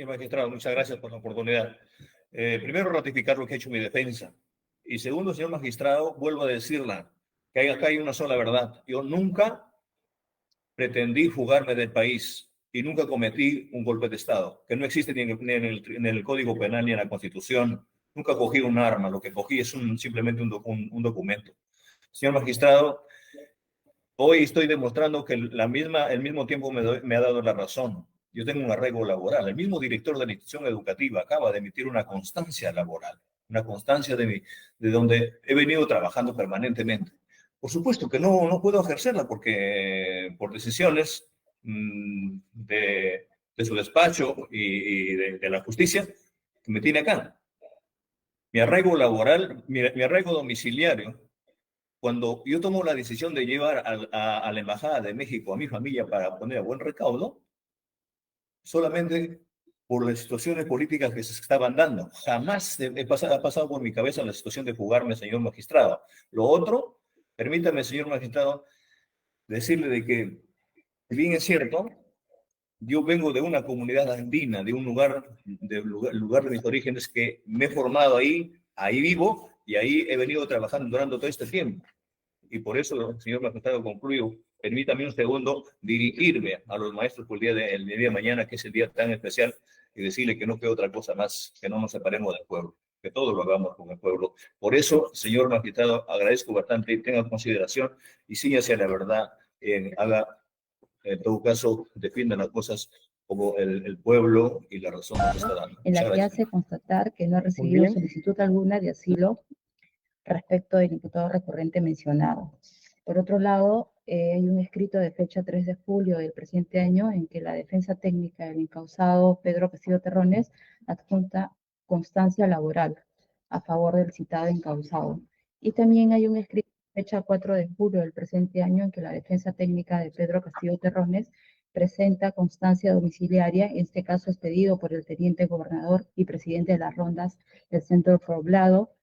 Señor magistrado, muchas gracias por la oportunidad. Primero, ratificar lo que ha hecho mi defensa. Y segundo, señor magistrado, vuelvo a decirla, que acá hay una sola verdad. Yo nunca pretendí fugarme del país y nunca cometí un golpe de Estado, que no existe ni en el Código Penal ni en la Constitución. Nunca cogí un arma, lo que cogí es simplemente un documento. Señor magistrado, hoy estoy demostrando que el mismo tiempo me ha dado la razón. Yo tengo un arraigo laboral. El mismo director de la institución educativa acaba de emitir una constancia laboral, una constancia de donde he venido trabajando permanentemente. Por supuesto que no puedo ejercerla porque por decisiones de su despacho y de la justicia que me tiene acá. Mi arraigo laboral, mi arraigo domiciliario, cuando yo tomo la decisión de llevar a la Embajada de México a mi familia para poner a buen recaudo, solamente por las situaciones políticas que se estaban dando. Jamás ha pasado por mi cabeza la situación de fugarme, señor magistrado. Lo otro, permítame, señor magistrado, decirle de que, bien es cierto, yo vengo de una comunidad andina, de un lugar de mis orígenes que me he formado ahí vivo y ahí he venido trabajando durante todo este tiempo. Y por eso, señor magistrado, concluyo, permítame un segundo dirigirme a los maestros por el día de mañana, que es el día tan especial, y decirle que no queda otra cosa más que no nos separemos del pueblo, que todo lo hagamos con el pueblo. Por eso, señor magistrado, agradezco bastante, tenga consideración y síñase a la verdad, haga, en todo caso, defienda las cosas como el pueblo y la razón nos está dando. En la que hace constatar que no ha recibido solicitud alguna de asilo respecto del imputado recurrente mencionado. Por otro lado, hay un escrito de fecha 3 de julio del presente año en que la defensa técnica del encausado Pedro Castillo Terrones adjunta constancia laboral a favor del citado encausado. Y también hay un escrito de fecha 4 de julio del presente año en que la defensa técnica de Pedro Castillo Terrones presenta constancia domiciliaria, en este caso expedido por el teniente gobernador y presidente de las rondas del Centro Poblado,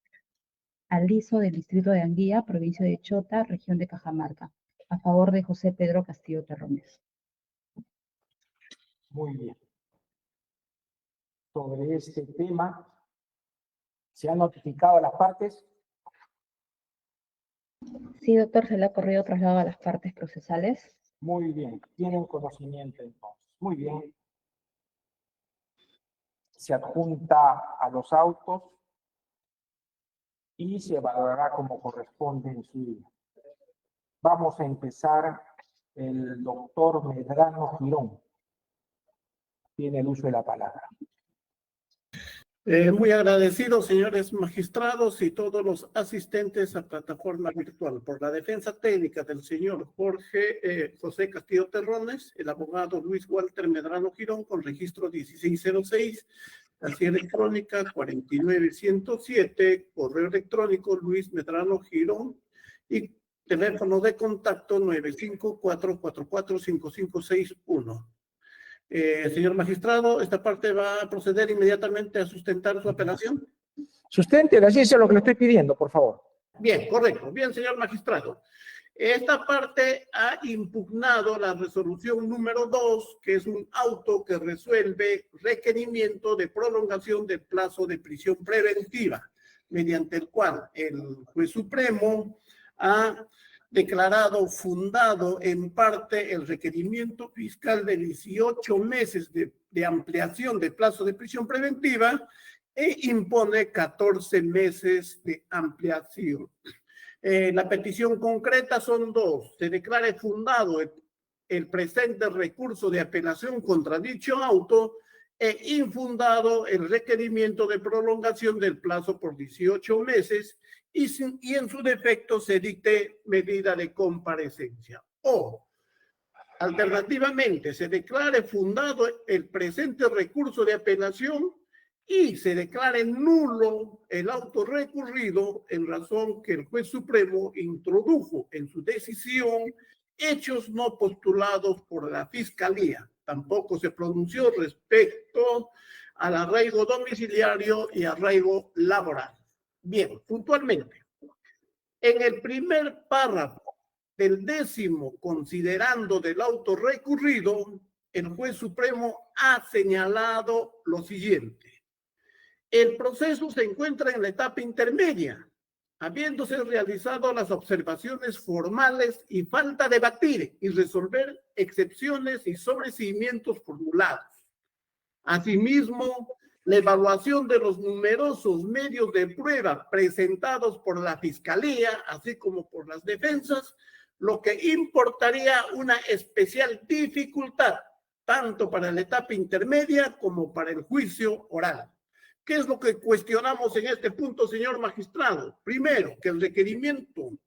Aliso del distrito de Anguía, provincia de Chota, región de Cajamarca, a favor de José Pedro Castillo Terrones. Muy bien. Sobre este tema, ¿se han notificado a las partes? Sí, doctor, se le ha corrido traslado a las partes procesales. Muy bien, tienen conocimiento entonces. Muy bien. Se adjunta a los autos y se valorará como corresponde en su día. Vamos a empezar. El doctor Medrano Girón tiene el uso de la palabra. Muy agradecido, señores magistrados y todos los asistentes a plataforma virtual. Por la defensa técnica del señor José Castillo Terrones, el abogado Luis Walter Medrano Girón, con registro 1606, así electrónica 49107, correo electrónico Luis Medrano Girón y teléfono de contacto 954445561. Señor magistrado, esta parte va a proceder inmediatamente a sustentar su apelación. Sustente, así es lo que le estoy pidiendo, por favor. Bien, correcto. Bien, señor magistrado. Esta parte ha impugnado la resolución número 2, que es un auto que resuelve requerimiento de prolongación del plazo de prisión preventiva, mediante el cual el juez supremo ha declarado fundado en parte el requerimiento fiscal de 18 meses de ampliación de plazo de prisión preventiva e impone 14 meses de ampliación. La petición concreta son dos. Se declare fundado el presente recurso de apelación contra dicho auto e infundado el requerimiento de prolongación del plazo por 18 meses y en su defecto se dicte medida de comparecencia. O, alternativamente, se declare fundado el presente recurso de apelación y se declare nulo el auto recurrido en razón que el juez supremo introdujo en su decisión hechos no postulados por la Fiscalía. Tampoco se pronunció respecto al arraigo domiciliario y arraigo laboral. Bien, puntualmente, en el primer párrafo del 10º considerando del auto recurrido, el juez supremo ha señalado lo siguiente. El proceso se encuentra en la etapa intermedia, habiéndose realizado las observaciones formales y falta debatir y resolver excepciones y sobreseimientos formulados. Asimismo, la evaluación de los numerosos medios de prueba presentados por la Fiscalía, así como por las defensas, lo que importaría una especial dificultad, tanto para la etapa intermedia como para el juicio oral. ¿Qué es lo que cuestionamos en este punto, señor magistrado? Primero, que el requerimiento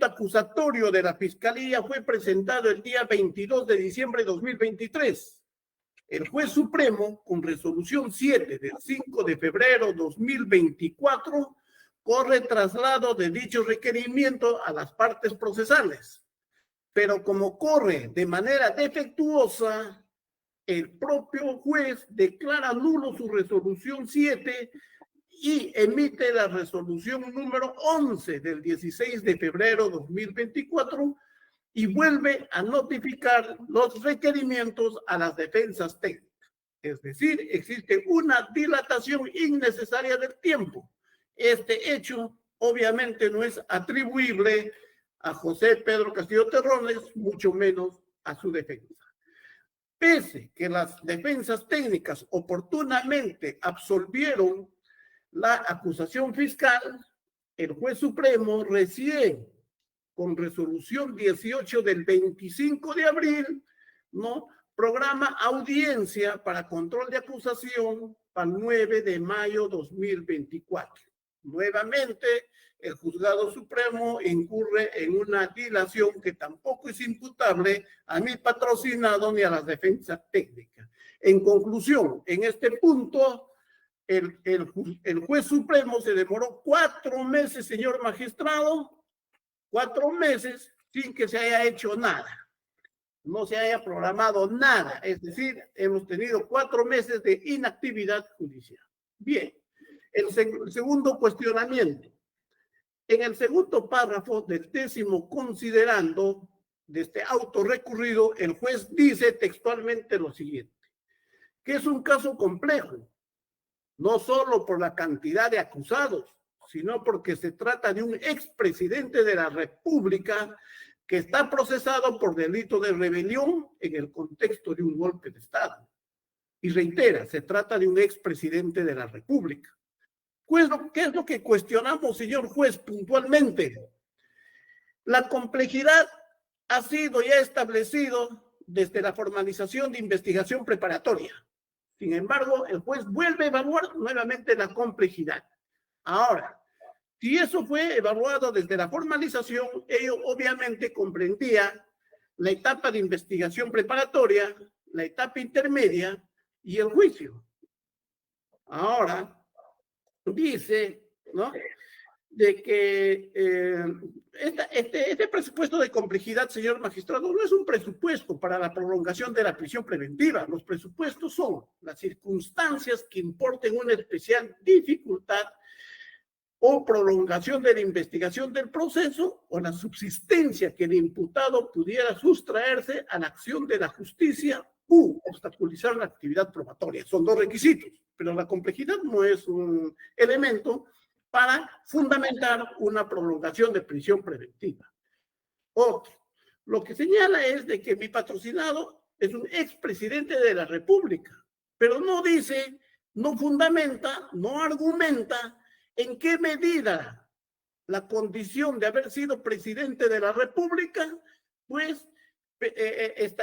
acusatorio de la Fiscalía fue presentado el día 22 de diciembre de 2023. El juez supremo, con resolución 7 del 5 de febrero de 2024, corre traslado de dicho requerimiento a las partes procesales. Pero como corre de manera defectuosa, el propio juez declara nulo su resolución 7 y emite la resolución número 11 del 16 de febrero de 2024 y vuelve a notificar los requerimientos a las defensas técnicas. Es decir, existe una dilatación innecesaria del tiempo. Este hecho obviamente no es atribuible a José Pedro Castillo Terrones, mucho menos a su defensa. Pese que las defensas técnicas oportunamente absolvieron la acusación fiscal, el juez supremo recién con resolución 18 del 25 de abril, ¿no?, programa audiencia para control de acusación para el 9 de mayo 2024. Nuevamente, el juzgado supremo incurre en una dilación que tampoco es imputable a mi patrocinado ni a las defensas técnicas. En conclusión, en este punto, el juez supremo se demoró 4 meses, señor magistrado, 4 meses sin que se haya hecho nada, no se haya programado nada, es decir, hemos tenido 4 meses de inactividad judicial. Bien, el segundo cuestionamiento. En el segundo párrafo del 10º considerando de este auto recurrido, el juez dice textualmente lo siguiente, que es un caso complejo, no solo por la cantidad de acusados, sino porque se trata de un expresidente de la República que está procesado por delito de rebelión en el contexto de un golpe de Estado. Y reitera, se trata de un expresidente de la República. Pues, ¿qué es lo que cuestionamos, señor juez, puntualmente? La complejidad ha sido ya establecido desde la formalización de investigación preparatoria. Sin embargo, el juez vuelve a evaluar nuevamente la complejidad. Ahora, si eso fue evaluado desde la formalización, ello obviamente comprendía la etapa de investigación preparatoria, la etapa intermedia y el juicio. Ahora, dice, ¿no?, de que este presupuesto de complejidad, señor magistrado, no es un presupuesto para la prolongación de la prisión preventiva. Los presupuestos son las circunstancias que importen una especial dificultad o prolongación de la investigación del proceso o la subsistencia que el imputado pudiera sustraerse a la acción de la justicia u obstaculizar la actividad probatoria. Son 2 requisitos, pero la complejidad no es un elemento para fundamentar una prolongación de prisión preventiva. Otro, lo que señala es de que mi patrocinado es un expresidente de la República, pero no dice, no fundamenta, no argumenta en qué medida la condición de haber sido presidente de la República, pues,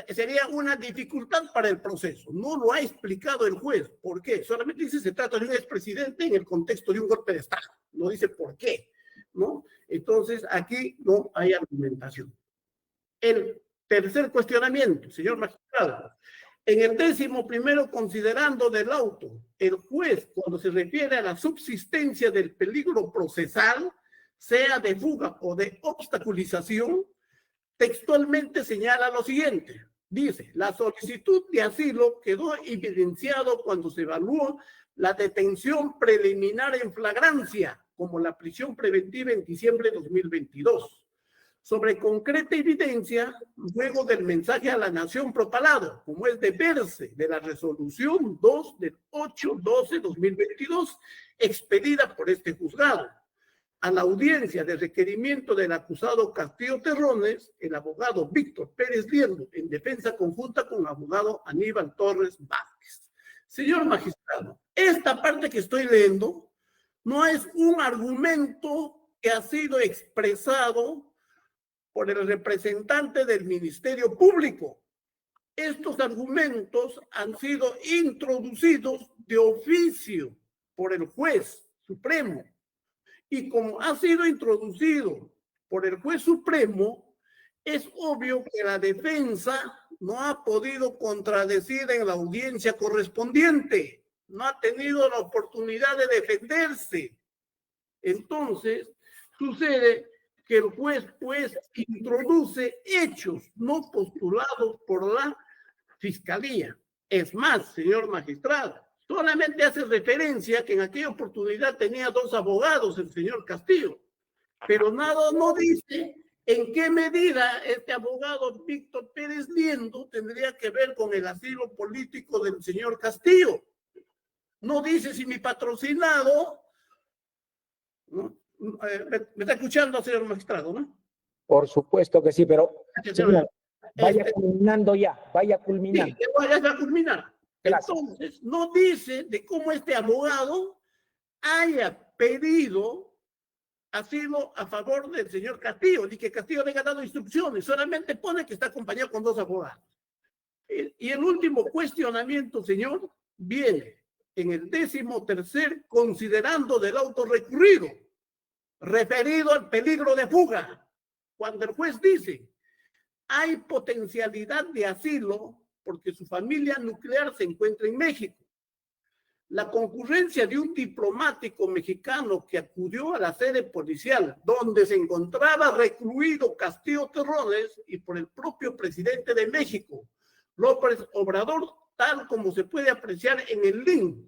sería una dificultad para el proceso. No lo ha explicado el juez. ¿Por qué? Solamente dice se trata de un expresidente en el contexto de un golpe de Estado. No dice por qué, ¿no? Entonces, aquí no hay argumentación. El tercer cuestionamiento, señor magistrado. En el 11º considerando del auto, el juez, cuando se refiere a la subsistencia del peligro procesal, sea de fuga o de obstaculización, textualmente señala lo siguiente. Dice, la solicitud de asilo quedó evidenciado cuando se evaluó la detención preliminar en flagrancia, como la prisión preventiva en diciembre de 2022. sobre concreta evidencia luego del mensaje a la nación propalado, como es de verse de la resolución 2 del 8/12/2022, expedida por este juzgado. A la audiencia de requerimiento del acusado Castillo Terrones, el abogado Víctor Pérez Liendo, en defensa conjunta con el abogado Aníbal Torres Vázquez. Señor magistrado, esta parte que estoy leyendo no es un argumento que ha sido expresado por el representante del Ministerio Público. Estos argumentos han sido introducidos de oficio por el juez supremo. Y como ha sido introducido por el juez supremo, es obvio que la defensa no ha podido contradecir en la audiencia correspondiente, no ha tenido la oportunidad de defenderse. Entonces, sucede que el juez, pues, introduce hechos no postulados por la Fiscalía. Es más, señor magistrado, solamente hace referencia que en aquella oportunidad tenía 2 abogados, el señor Castillo, pero nada no dice en qué medida este abogado Víctor Pérez Liendo tendría que ver con el asilo político del señor Castillo. No dice si mi patrocinado, ¿no? Me está escuchando, señor magistrado, ¿no? Por supuesto que sí, pero señor, vaya Este, culminando ya, vaya culminando. Sí, ya va a culminar. Gracias. Entonces, no dice de cómo este abogado haya pedido asilo a favor del señor Castillo, ni que Castillo le haya dado instrucciones, solamente pone que está acompañado con 2 abogados. Y el último cuestionamiento, señor, viene en el 13º considerando del auto recurrido, referido al peligro de fuga, cuando el juez dice, hay potencialidad de asilo porque su familia nuclear se encuentra en México. La concurrencia de un diplomático mexicano que acudió a la sede policial donde se encontraba recluido Castillo Terrones y por el propio presidente de México, López Obrador, tal como se puede apreciar en el link,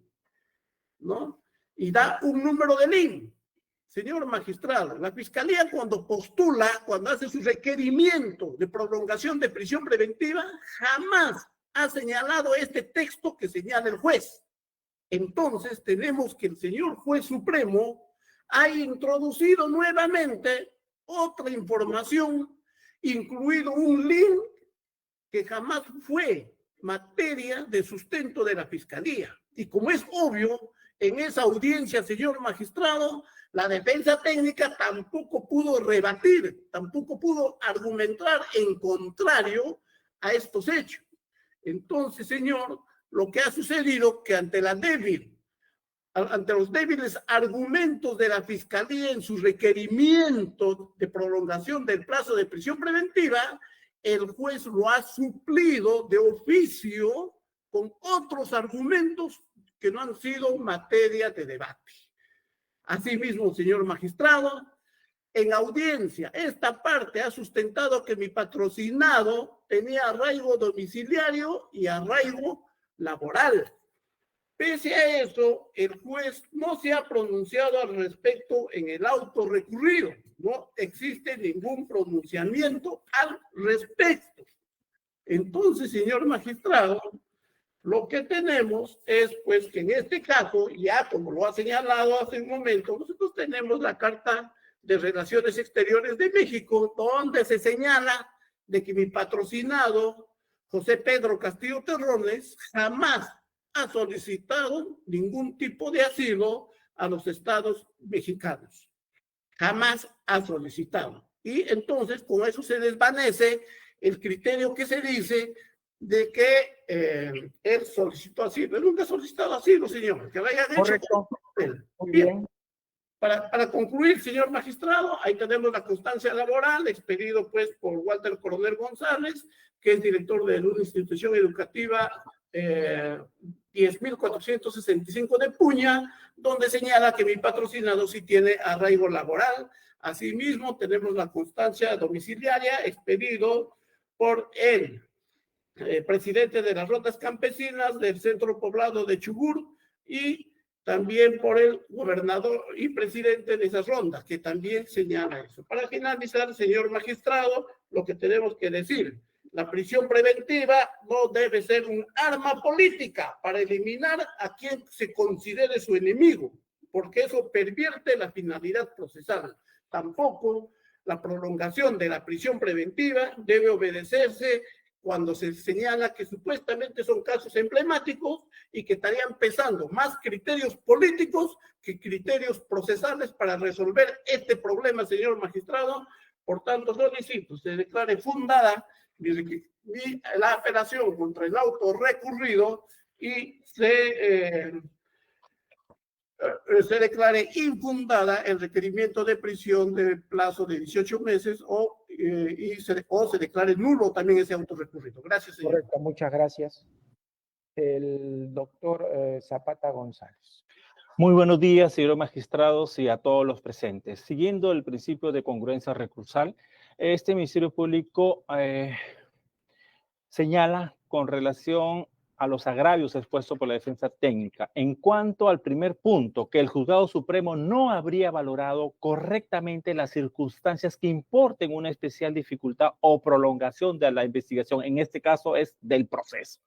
¿no? Y da un número de link. Señor magistrado, la Fiscalía cuando postula, cuando hace su requerimiento de prolongación de prisión preventiva, jamás ha señalado este texto que señala el juez. Entonces tenemos que el señor juez supremo ha introducido nuevamente otra información, incluido un link que jamás fue materia de sustento de la Fiscalía. Y como es obvio, en esa audiencia, señor magistrado, la defensa técnica tampoco pudo rebatir, tampoco pudo argumentar en contrario a estos hechos. Entonces, señor, lo que ha sucedido que ante los débiles argumentos de la Fiscalía en su requerimiento de prolongación del plazo de prisión preventiva, el juez lo ha suplido de oficio con otros argumentos que no han sido materia de debate. Asimismo, señor magistrado, en audiencia, esta parte ha sustentado que mi patrocinado tenía arraigo domiciliario y arraigo laboral. Pese a eso, el juez no se ha pronunciado al respecto en el auto recurrido. No existe ningún pronunciamiento al respecto. Entonces, señor magistrado, lo que tenemos es, pues, que en este caso, ya como lo ha señalado hace un momento, nosotros tenemos la Carta de Relaciones Exteriores de México, donde se señala de que mi patrocinado, José Pedro Castillo Terrones, jamás ha solicitado ningún tipo de asilo a los estados mexicanos. Jamás ha solicitado. Y entonces, con eso se desvanece el criterio que se dice de que él solicitó asilo. Él nunca ha solicitado asilo, señor. Que lo hayan hecho. Correcto. Muy bien. Para concluir, señor magistrado, ahí tenemos la constancia laboral expedido pues por Walter Coronel González, que es director de una institución educativa 10.465 de Puña, donde señala que mi patrocinado sí tiene arraigo laboral. Asimismo, tenemos la constancia domiciliaria expedido por el presidente de las Rondas Campesinas del Centro Poblado de Chubut y también por el gobernador y presidente de esas rondas, que también señala eso. Para finalizar, señor magistrado, lo que tenemos que decir, la prisión preventiva no debe ser un arma política para eliminar a quien se considere su enemigo, porque eso pervierte la finalidad procesal. Tampoco la prolongación de la prisión preventiva debe obedecerse cuando se señala que supuestamente son casos emblemáticos y que estarían pesando más criterios políticos que criterios procesales para resolver este problema, señor magistrado. Por tanto, solicito se declare fundada la apelación contra el auto recurrido y se declare infundada el requerimiento de prisión de plazo de 18 meses o se declare nulo también ese auto recurrido. Gracias, señor. Correcto, muchas gracias. El doctor Zapata González. Muy buenos días, señores magistrados y a todos los presentes. Siguiendo el principio de congruencia recursal, este Ministerio Público señala con relación a los agravios expuestos por la defensa técnica. En cuanto al primer punto, que el Juzgado Supremo no habría valorado correctamente las circunstancias que importen una especial dificultad o prolongación de la investigación, en este caso es del proceso.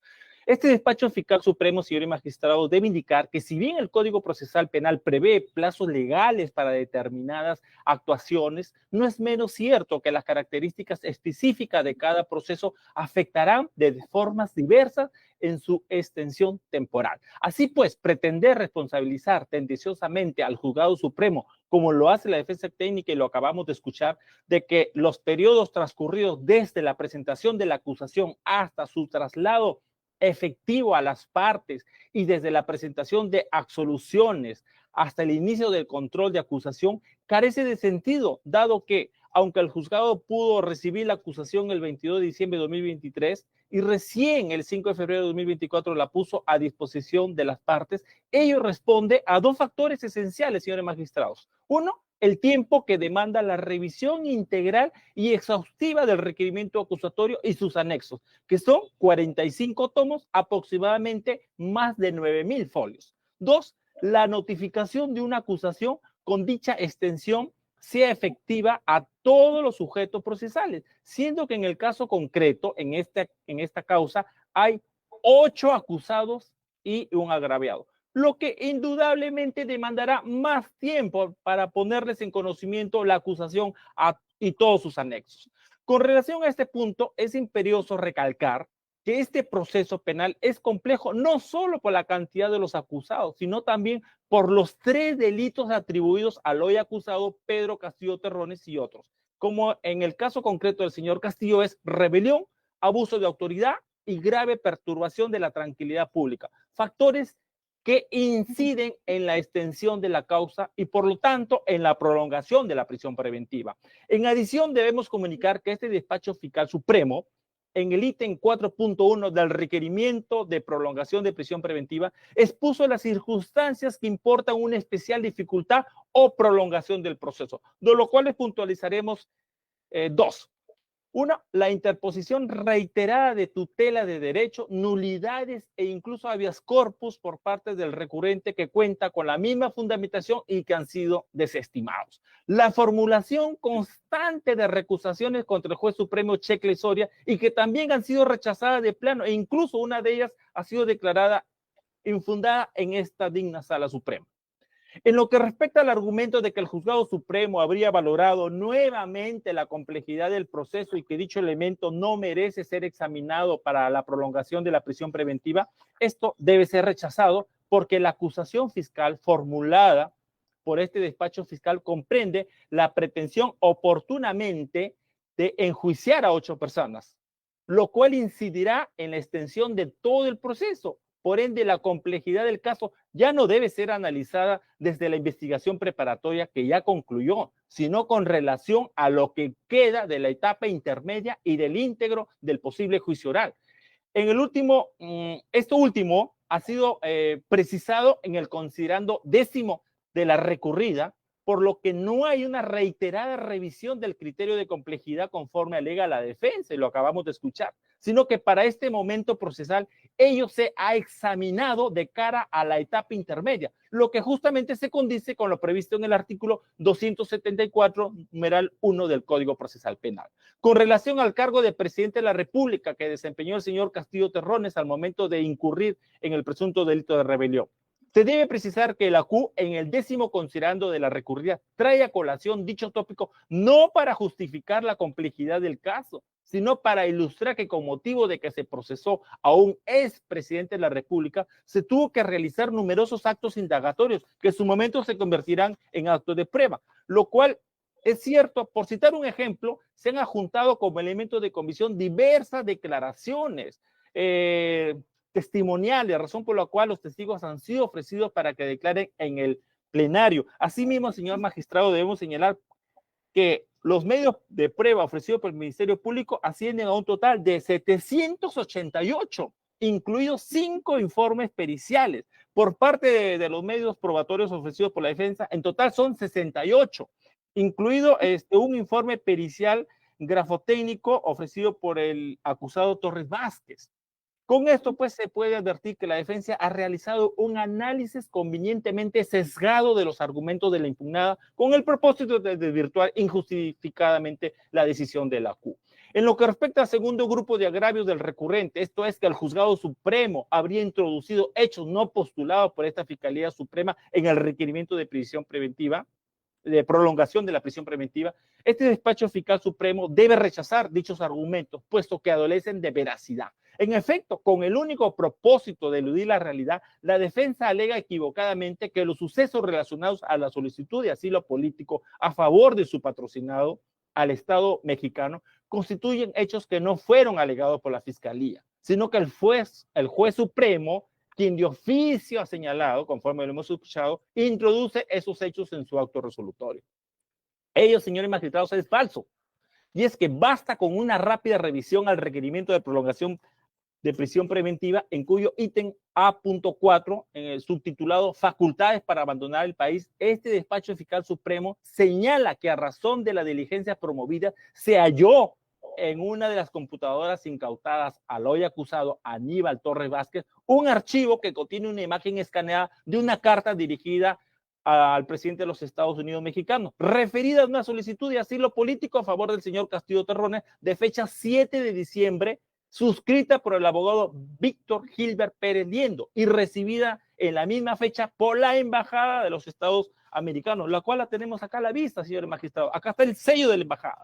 Este despacho fiscal supremo, señores magistrados, debe indicar que si bien el Código Procesal Penal prevé plazos legales para determinadas actuaciones, no es menos cierto que las características específicas de cada proceso afectarán de formas diversas en su extensión temporal. Así pues, pretender responsabilizar tendenciosamente al Juzgado Supremo, como lo hace la defensa técnica y lo acabamos de escuchar, de que los periodos transcurridos desde la presentación de la acusación hasta su traslado efectivo a las partes y desde la presentación de absoluciones hasta el inicio del control de acusación carece de sentido, dado que, aunque el juzgado pudo recibir la acusación el 22 de diciembre de 2023 y recién el 5 de febrero de 2024 la puso a disposición de las partes, ello responde a dos factores esenciales, señores magistrados. Uno, el tiempo que demanda la revisión integral y exhaustiva del requerimiento acusatorio y sus anexos, que son 45 tomos, aproximadamente más de 9,000 folios. Dos, la notificación de una acusación con dicha extensión sea efectiva a todos los sujetos procesales, siendo que en el caso concreto, en esta causa, hay 8 acusados y un agraviado, lo que indudablemente demandará más tiempo para ponerles en conocimiento la acusación y todos sus anexos. Con relación a este punto, es imperioso recalcar que este proceso penal es complejo no solo por la cantidad de los acusados, sino también por los 3 delitos atribuidos al hoy acusado Pedro Castillo Terrones y otros, como en el caso concreto del señor Castillo es rebelión, abuso de autoridad y grave perturbación de la tranquilidad pública, factores que inciden en la extensión de la causa y por lo tanto en la prolongación de la prisión preventiva. En adición, debemos comunicar que este despacho fiscal supremo, en el ítem 4.1 del requerimiento de prolongación de prisión preventiva, expuso las circunstancias que importan una especial dificultad o prolongación del proceso, de lo cual les puntualizaremos dos. Una, la interposición reiterada de tutela de derecho, nulidades e incluso habeas corpus por parte del recurrente que cuenta con la misma fundamentación y que han sido desestimados. La formulación constante de recusaciones contra el juez supremo Checle Soria y que también han sido rechazadas de plano e incluso una de ellas ha sido declarada infundada en esta digna sala suprema. En lo que respecta al argumento de que el Juzgado Supremo habría valorado nuevamente la complejidad del proceso y que dicho elemento no merece ser examinado para la prolongación de la prisión preventiva, esto debe ser rechazado porque la acusación fiscal formulada por este despacho fiscal comprende la pretensión oportunamente de enjuiciar a 8 personas, lo cual incidirá en la extensión de todo el proceso. Por ende, la complejidad del caso ya no debe ser analizada desde la investigación preparatoria que ya concluyó, sino con relación a lo que queda de la etapa intermedia y del íntegro del posible juicio oral. En el último, esto último ha sido precisado en el considerando 10º de la recurrida, por lo que no hay una reiterada revisión del criterio de complejidad conforme alega la defensa, y lo acabamos de escuchar, sino que para este momento procesal ello se ha examinado de cara a la etapa intermedia, lo que justamente se condice con lo previsto en el artículo 274, numeral 1 del Código Procesal Penal. Con relación al cargo de presidente de la República que desempeñó el señor Castillo Terrones al momento de incurrir en el presunto delito de rebelión, se debe precisar que la Q, en el 10º considerando de la recurrida, trae a colación dicho tópico no para justificar la complejidad del caso, sino para ilustrar que con motivo de que se procesó a un expresidente de la República, se tuvo que realizar numerosos actos indagatorios que en su momento se convertirán en actos de prueba, lo cual es cierto. Por citar un ejemplo, se han adjuntado como elemento de comisión diversas declaraciones testimoniales, razón por la cual los testigos han sido ofrecidos para que declaren en el plenario. Asimismo, señor magistrado, debemos señalar que los medios de prueba ofrecidos por el Ministerio Público ascienden a un total de 788, incluidos 5 informes periciales. Por parte de los medios probatorios ofrecidos por la defensa, en total son 68, incluido un informe pericial grafotécnico ofrecido por el acusado Torres Vázquez. Con esto, pues, se puede advertir que la defensa ha realizado un análisis convenientemente sesgado de los argumentos de la impugnada con el propósito de desvirtuar injustificadamente la decisión de la Q. En lo que respecta al segundo grupo de agravios del recurrente, esto es que el Juzgado Supremo habría introducido hechos no postulados por esta Fiscalía Suprema en el requerimiento de prisión preventiva, de prolongación de la prisión preventiva, este despacho fiscal supremo debe rechazar dichos argumentos, puesto que adolecen de veracidad. En efecto, con el único propósito de eludir la realidad, la defensa alega equivocadamente que los sucesos relacionados a la solicitud de asilo político a favor de su patrocinado al Estado mexicano constituyen hechos que no fueron alegados por la Fiscalía, sino que el juez supremo, quien de oficio ha señalado, conforme lo hemos escuchado, introduce esos hechos en su acto resolutorio. Ello, señores magistrados, es falso. Y es que basta con una rápida revisión al requerimiento de prolongación de prisión preventiva, en cuyo ítem A.4, en el subtitulado Facultades para abandonar el país, este despacho fiscal supremo señala que a razón de la diligencia promovida se halló en una de las computadoras incautadas al hoy acusado Aníbal Torres Vázquez un archivo que contiene una imagen escaneada de una carta dirigida al presidente de los Estados Unidos mexicanos, referida a una solicitud de asilo político a favor del señor Castillo Terrones de fecha 7 de diciembre, suscrita por el abogado Víctor Gilbert Pérez Liendo y recibida en la misma fecha por la Embajada de los Estados Americanos, la cual la tenemos acá a la vista, señor magistrado. Acá está el sello de la embajada.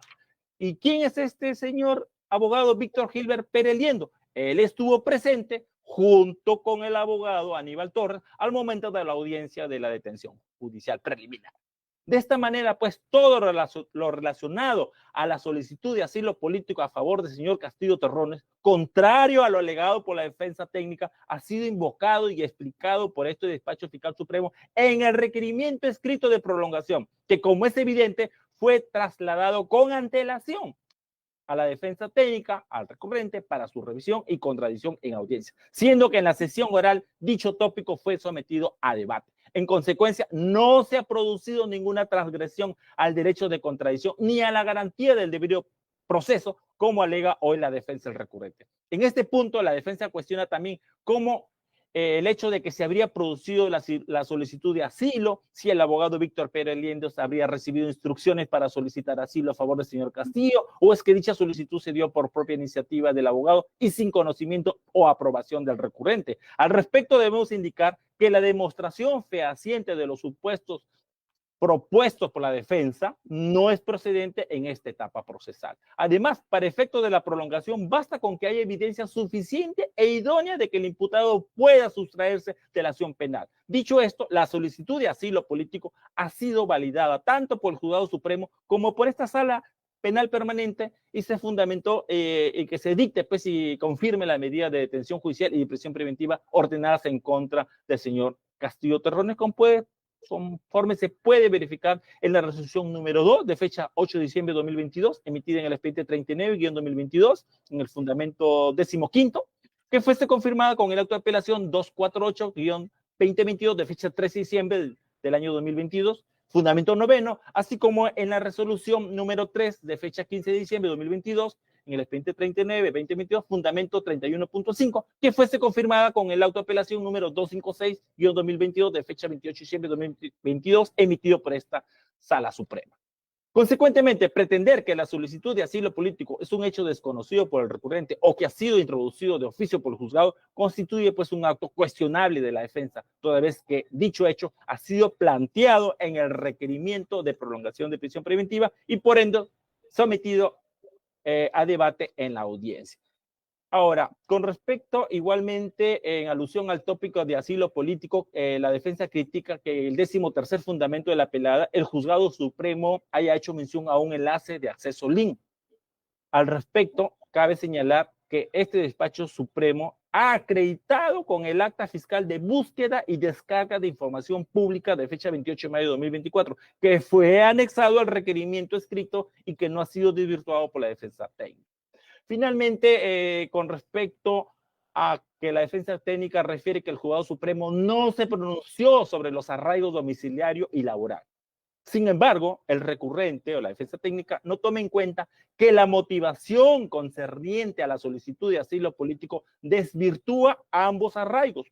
¿Y quién es este señor abogado Víctor Gilbert Pérez Liendo? Él estuvo presente junto con el abogado Aníbal Torres al momento de la audiencia de la detención judicial preliminar. De esta manera, pues, todo lo relacionado a la solicitud de asilo político a favor del señor Castillo Terrones, contrario a lo alegado por la defensa técnica, ha sido invocado y explicado por este despacho fiscal supremo en el requerimiento escrito de prolongación, que, como es evidente, fue trasladado con antelación a la defensa técnica, al recurrente, para su revisión y contradicción en audiencia, siendo que en la sesión oral dicho tópico fue sometido a debate. En consecuencia, no se ha producido ninguna transgresión al derecho de contradicción ni a la garantía del debido proceso, como alega hoy la defensa del recurrente. En este punto, la defensa cuestiona también cómo el hecho de que se habría producido la solicitud de asilo, si el abogado Víctor Pérez Liendo habría recibido instrucciones para solicitar asilo a favor del señor Castillo, o es que dicha solicitud se dio por propia iniciativa del abogado y sin conocimiento o aprobación del recurrente. Al respecto, debemos indicar que la demostración fehaciente de los supuestos propuestos por la defensa no es procedente en esta etapa procesal. Además, para efecto de la prolongación, basta con que haya evidencia suficiente e idónea de que el imputado pueda sustraerse de la acción penal. Dicho esto, la solicitud de asilo político ha sido validada tanto por el Juzgado Supremo como por esta Sala Penal Permanente y se fundamentó en que se dicte pues y confirme la medida de detención judicial y de prisión preventiva ordenadas en contra del señor Castillo Terrones, conforme se puede verificar en la resolución número 2 de fecha 8 de diciembre de 2022, emitida en el expediente 39-2022, en el fundamento 15º, que fuese confirmada con el acto de apelación 248-2022 de fecha 13 de diciembre del año 2022, fundamento noveno, así como en la resolución número 3 de fecha 15 de diciembre de 2022, en el expediente 39-2022, fundamento 31.5, que fuese confirmada con el auto de apelación número 256-2022 de fecha 28 de diciembre de 2022, emitido por esta Sala Suprema. Consecuentemente, pretender que la solicitud de asilo político es un hecho desconocido por el recurrente o que ha sido introducido de oficio por el juzgado constituye pues un acto cuestionable de la defensa, toda vez que dicho hecho ha sido planteado en el requerimiento de prolongación de prisión preventiva y por ende sometido a debate en la audiencia. Ahora, con respecto igualmente en alusión al tópico de asilo político, la defensa critica que el 13º fundamento de la apelada, el juzgado supremo haya hecho mención a un enlace de acceso link. Al respecto, cabe señalar que este despacho supremo ha acreditado con el acta fiscal de búsqueda y descarga de información pública de fecha 28 de mayo de 2024, que fue anexado al requerimiento escrito y que no ha sido desvirtuado por la defensa técnica. Finalmente, con respecto a que la defensa técnica refiere que el juzgado supremo no se pronunció sobre los arraigos domiciliario y laboral. Sin embargo, el recurrente o la defensa técnica no toma en cuenta que la motivación concerniente a la solicitud de asilo político desvirtúa ambos arraigos,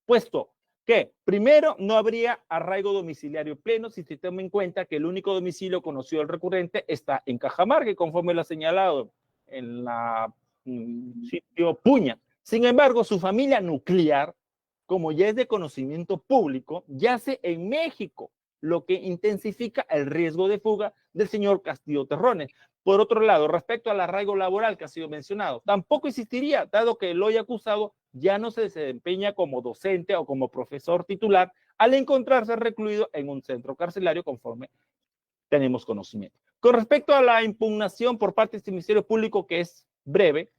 puesto que, primero, no habría arraigo domiciliario pleno si se toma en cuenta que el único domicilio conocido del recurrente está en Cajamarca, conforme lo ha señalado en la sitio Puña. Sin embargo, su familia nuclear, como ya es de conocimiento público, yace en México, lo que intensifica el riesgo de fuga del señor Castillo Terrones. Por otro lado, respecto al arraigo laboral que ha sido mencionado, tampoco existiría, dado que el hoy acusado ya no se desempeña como docente o como profesor titular al encontrarse recluido en un centro carcelario conforme tenemos conocimiento. Con respecto a la impugnación por parte de este Ministerio Público, que es breve,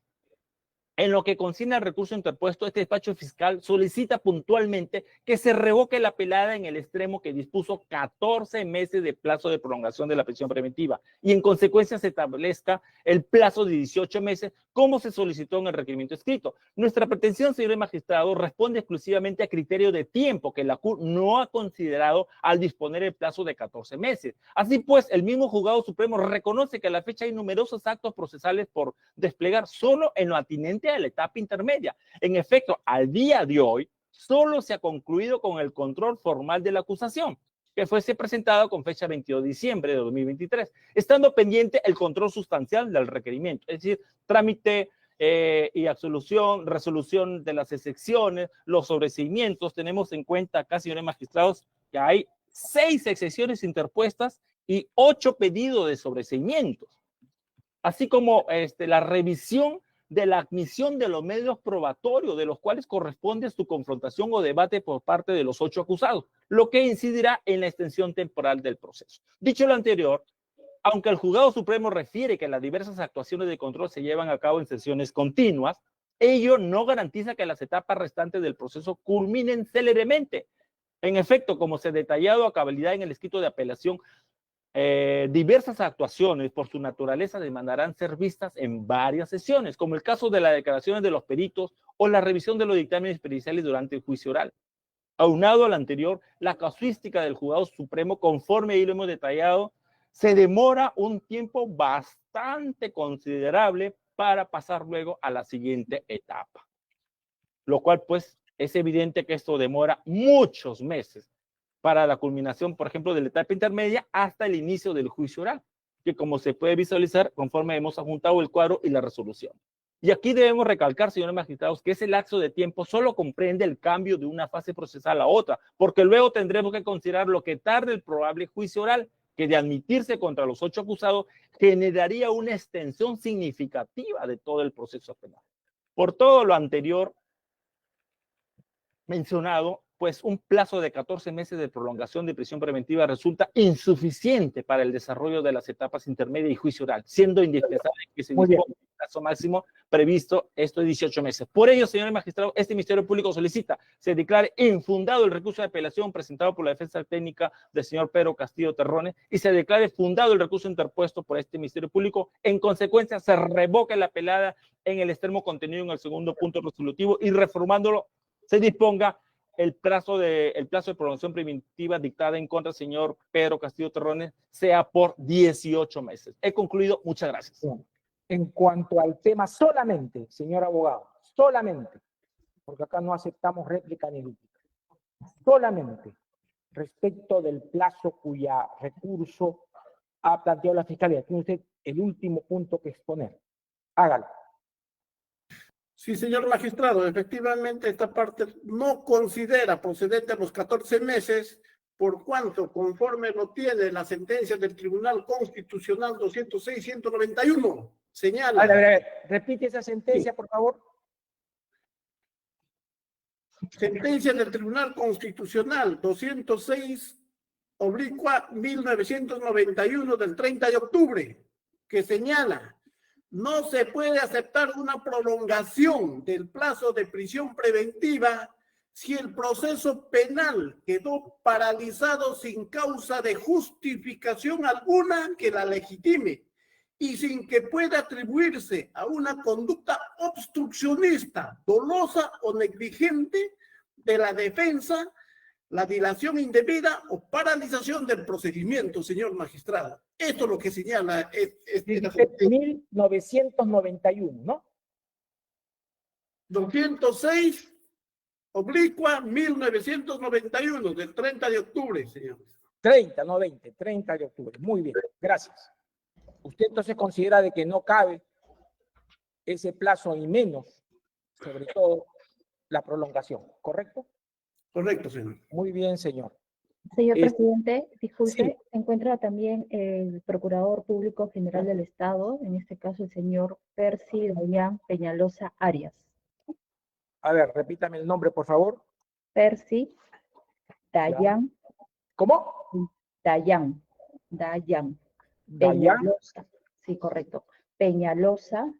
en lo que concierne al recurso interpuesto, este despacho fiscal solicita puntualmente que se revoque la apelada en el extremo que dispuso 14 meses de plazo de prolongación de la prisión preventiva y en consecuencia se establezca el plazo de 18 meses como se solicitó en el requerimiento escrito. Nuestra pretensión, señor magistrado, responde exclusivamente a criterio de tiempo que la CUR no ha considerado al disponer el plazo de 14 meses. Así pues, el mismo juzgado supremo reconoce que a la fecha hay numerosos actos procesales por desplegar solo en lo atinente a la etapa intermedia. En efecto, al día de hoy, solo se ha concluido con el control formal de la acusación, que fuese presentado con fecha 22 de diciembre de 2023, estando pendiente el control sustancial del requerimiento, es decir, trámite y absolución, resolución de las excepciones, los sobreseimientos. Tenemos en cuenta acá, señores magistrados, que hay 6 excepciones interpuestas y 8 pedidos de sobreseimientos, así como la revisión de la admisión de los medios probatorios, de los cuales corresponde su confrontación o debate por parte de los 8 acusados, lo que incidirá en la extensión temporal del proceso. Dicho lo anterior, aunque el juzgado supremo refiere que las diversas actuaciones de control se llevan a cabo en sesiones continuas, ello no garantiza que las etapas restantes del proceso culminen céleremente. En efecto, como se ha detallado a cabalidad en el escrito de apelación, diversas actuaciones por su naturaleza demandarán ser vistas en varias sesiones, como el caso de las declaraciones de los peritos o la revisión de los dictámenes periciales durante el juicio oral. Aunado al anterior, la casuística del juzgado supremo, conforme ahí lo hemos detallado, se demora un tiempo bastante considerable para pasar luego a la siguiente etapa, lo cual pues es evidente que esto demora muchos meses para la culminación, por ejemplo, de la etapa intermedia hasta el inicio del juicio oral, que como se puede visualizar conforme hemos adjuntado el cuadro y la resolución. Y aquí debemos recalcar, señores magistrados, que ese lapso de tiempo solo comprende el cambio de una fase procesal a otra, porque luego tendremos que considerar lo que tarde el probable juicio oral, que de admitirse contra los 8 acusados generaría una extensión significativa de todo el proceso penal. Por todo lo anterior mencionado, pues un plazo de 14 meses de prolongación de prisión preventiva resulta insuficiente para el desarrollo de las etapas intermedias y juicio oral, siendo indispensable que se disponga un plazo máximo previsto, esto es 18 meses. Por ello, señores magistrados, este Ministerio Público solicita se declare infundado el recurso de apelación presentado por la defensa técnica del señor Pedro Castillo Terrones y se declare fundado el recurso interpuesto por este Ministerio Público. En consecuencia, se revoque la apelada en el extremo contenido en el segundo punto resolutivo y reformándolo, se disponga el plazo de prolongación preventiva dictada en contra del señor Pedro Castillo Terrones sea por 18 meses. He concluido. Muchas gracias. En cuanto al tema solamente, señor abogado, solamente, porque acá no aceptamos réplica ni dúplica, solamente respecto del plazo cuya recurso ha planteado la Fiscalía. Tiene usted el último punto que exponer. Hágalo. Sí, señor magistrado, efectivamente esta parte no considera procedente a los 14 meses, por cuanto, conforme lo tiene la sentencia del Tribunal Constitucional 206-191, señala... A ver, repite esa sentencia, por favor. Sentencia del Tribunal Constitucional 206/1991 del 30 de octubre, que señala: no se puede aceptar una prolongación del plazo de prisión preventiva si el proceso penal quedó paralizado sin causa de justificación alguna que la legitime y sin que pueda atribuirse a una conducta obstruccionista, dolosa o negligente de la defensa, la dilación indebida o paralización del procedimiento, señor magistrado. Esto es lo que señala esta 1991, ¿no? 206/1991 del 30 de octubre, señor. 30, no 20, 30 de octubre. Muy bien, gracias. Usted entonces considera de que no cabe ese plazo y menos, sobre todo, la prolongación, ¿correcto? Correcto, señor. Muy bien, señor. Señor presidente, disculpe, sí. se encuentra también el Procurador Público General del Estado, en este caso el señor Percy Dayan Peñalosa Arias. A ver, repítame el nombre, por favor. Percy Dayan. ¿Cómo? Dayan. Dayan. Peñalosa. Sí, correcto. Peñalosa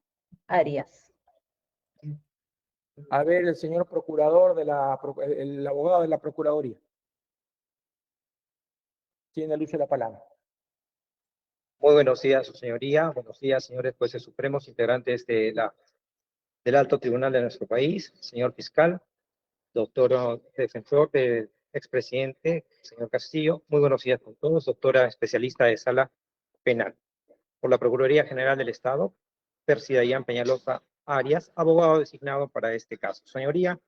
Arias. A ver, el señor procurador el abogado de la Procuraduría. Tiene el uso de la palabra. Muy buenos días, su señoría. Buenos días, señores jueces supremos, integrantes del alto tribunal de nuestro país, señor fiscal, doctor defensor del expresidente, señor Castillo. Muy buenos días con todos, doctora especialista de sala penal. Por la Procuraduría General del Estado, Percy Dayan Peñalosa Arias, abogado designado para este caso. Señoría,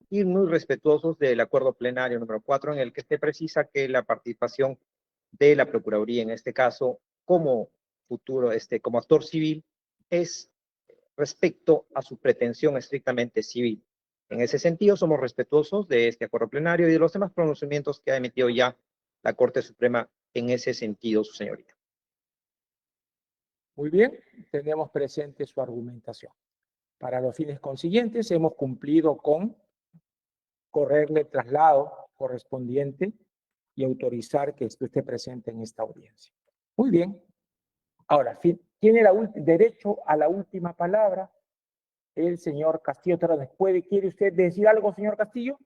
y muy respetuosos del acuerdo plenario número 4, en el que se precisa que la participación de la Procuraduría, en este caso, como como actor civil, es respecto a su pretensión estrictamente civil. En ese sentido, somos respetuosos de este acuerdo plenario y de los demás pronunciamientos que ha emitido ya la Corte Suprema en ese sentido, su señoría. Muy bien, tenemos presente su argumentación. Para los fines consiguientes, hemos cumplido con correrle el traslado correspondiente y autorizar que esté presente en esta audiencia. Muy bien. Ahora, tiene derecho a la última palabra el señor Castillo Terrones. ¿Quiere usted decir algo, señor Castillo?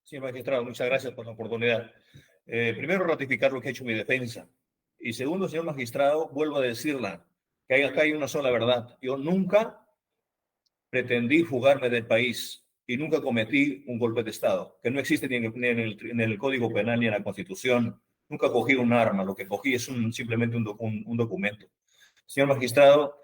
Señor magistrado, muchas gracias por la oportunidad. Primero, ratificar lo que ha hecho mi defensa. Y segundo, señor magistrado, vuelvo a decirla, que acá hay una sola verdad. Yo nunca pretendí fugarme del país y nunca cometí un golpe de Estado, que no existe ni en el Código Penal ni en la Constitución. Nunca cogí un arma, lo que cogí es simplemente un documento. Señor magistrado,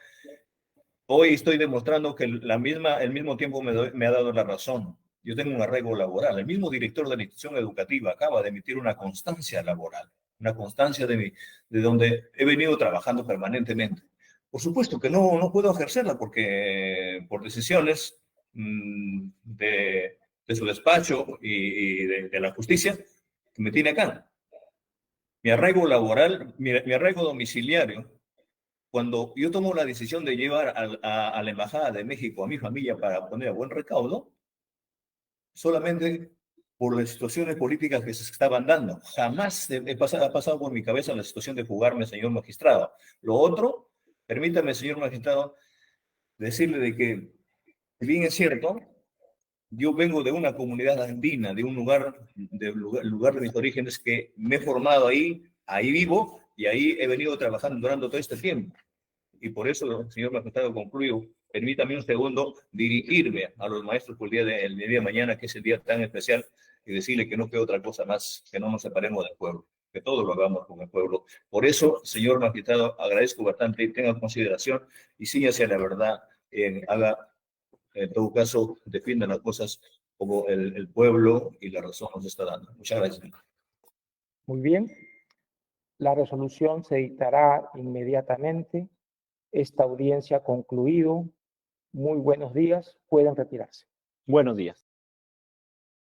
hoy estoy demostrando que el mismo tiempo me ha dado la razón. Yo tengo un arraigo laboral. El mismo director de la institución educativa acaba de emitir una constancia laboral, una constancia de donde he venido trabajando permanentemente. Por supuesto que no puedo ejercerla porque por decisiones de su despacho y de la justicia que me tiene acá. Mi arraigo laboral, mi arraigo domiciliario, cuando yo tomo la decisión de llevar a la Embajada de México a mi familia para poner a buen recaudo, solamente por las situaciones políticas que se estaban dando. Jamás ha pasado por mi cabeza la situación de fugarme, señor magistrado. Lo otro, permítame, señor magistrado, decirle de que, bien es cierto, yo vengo de una comunidad andina, de un lugar de mis orígenes que me he formado ahí vivo y ahí he venido trabajando durante todo este tiempo. Y por eso, señor magistrado, concluyo Permítame un segundo dirigirme a los maestros por el día de mañana, que es el día tan especial, y decirle que no quede otra cosa más, que no nos separemos del pueblo, que todo lo hagamos con el pueblo. Por eso, señor magistrado, agradezco bastante, tenga consideración y sí hacia la verdad, haga, en todo caso, defienda las cosas como el pueblo y la razón nos está dando. Muchas gracias. Muy bien. La resolución se dictará inmediatamente. Esta audiencia ha concluido. Muy buenos días. Pueden retirarse. Buenos días.